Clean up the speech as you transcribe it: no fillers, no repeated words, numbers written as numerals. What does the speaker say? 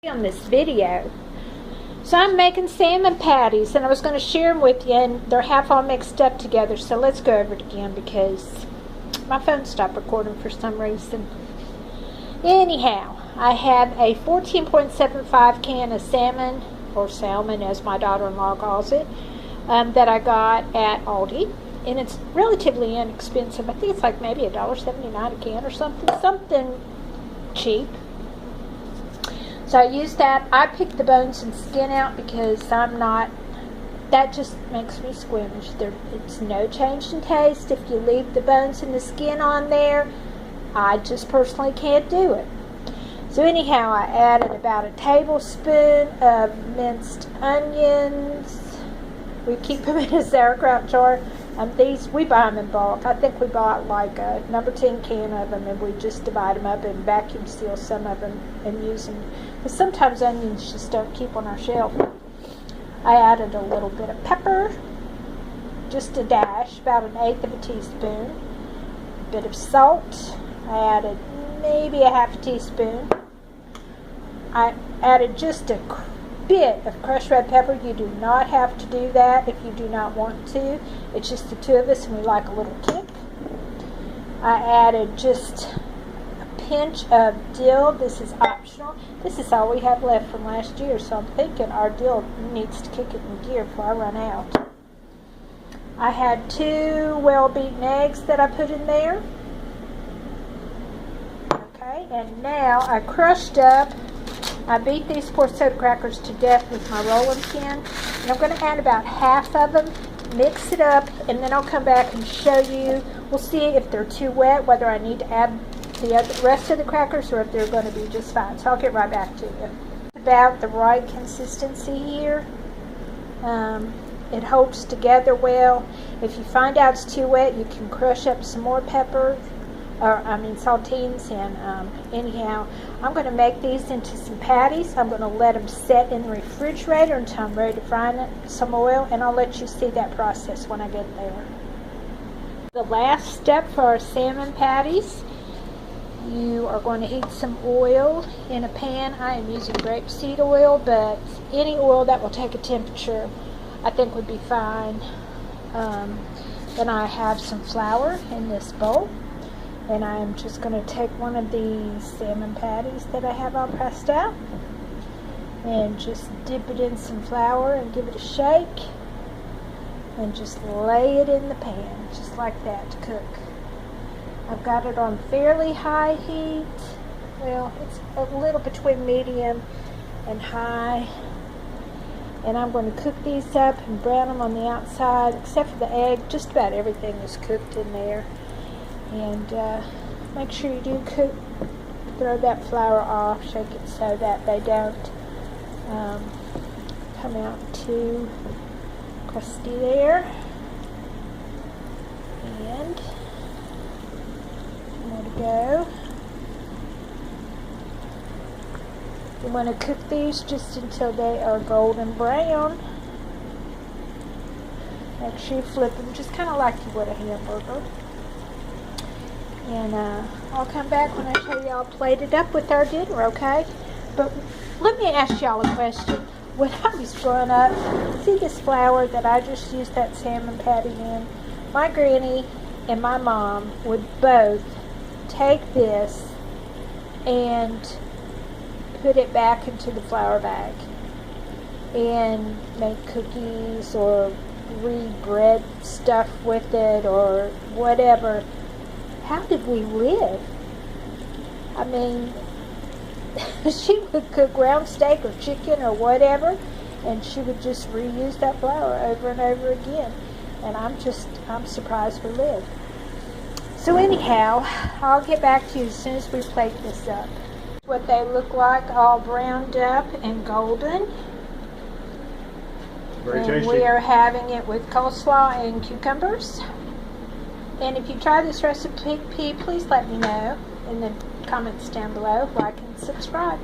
On this video. So I'm making salmon patties, and I was going to share them with you, and they're half all mixed up together. So let's go over it again because my phone stopped recording for some reason. Anyhow, I have a 14.75 can of salmon, or salmon as my daughter-in-law calls it, that I got at Aldi, and it's relatively inexpensive. I think it's like maybe $1.79 a can or something cheap. So I use that. I pick the bones and skin out because that just makes me squeamish. It's no change in taste if you leave the bones and the skin on there. I just personally can't do it. So anyhow, I added about a tablespoon of minced onions. We keep them in a sauerkraut jar. These, we buy them in bulk. I think we bought like a number 10 can of them, and we just divide them up and vacuum seal some of them and use them. Because sometimes onions just don't keep on our shelf. I added a little bit of pepper, just a dash, about 1/8 of a teaspoon. A bit of salt. I added maybe a half a teaspoon. I added just a bit of crushed red pepper. You do not have to do that if you do not want to. It's just the two of us and we like a little kick. I added just a pinch of dill. This is optional. This is all we have left from last year, so I'm thinking our dill needs to kick it in gear before I run out. I had 2 well-beaten eggs that I put in there. Okay, and now I crushed up, I beat these 4 soda crackers to death with my rolling pin, and I'm going to add about half of them, mix it up, and then I'll come back and show you. We'll see if they're too wet, whether I need to add the rest of the crackers or if they're going to be just fine. So I'll get right back to you. About the right consistency here. It holds together well. If you find out it's too wet, you can crush up some more pepper, saltines, and anyhow, I'm going to make these into some patties. I'm going to let them set in the refrigerator until I'm ready to fry in some oil, and I'll let you see that process when I get there. The last step for our salmon patties, you are going to heat some oil in a pan. I am using grapeseed oil, but any oil that will take a temperature I think would be fine. Then I have some flour in this bowl. And I'm just going to take one of these salmon patties that I have all pressed out and just dip it in some flour and give it a shake and just lay it in the pan just like that to cook. I've got it on fairly high heat. Well, it's a little between medium and high. And I'm going to cook these up and brown them on the outside, except for the egg. Just about everything is cooked in there. And make sure you do throw that flour off, shake it so that they don't come out too crusty there. And more to go. You want to cook these just until they are golden brown. Make sure you flip them just kind of like you would a hamburger. And I'll come back when I show you all plated up with our dinner, okay? But let me ask y'all a question. When I was growing up, see this flour that I just used that salmon patty in? My granny and my mom would both take this and put it back into the flour bag and make cookies or bread stuff with it or whatever. How did we live? I mean, she would cook ground steak or chicken or whatever, and she would just reuse that flour over and over again. And I'm surprised we lived. So anyhow, I'll get back to you as soon as we plate this up. What they look like, all browned up and golden. Very tasty. And we are having it with coleslaw and cucumbers. And if you try this recipe, please let me know in the comments down below. Like and subscribe.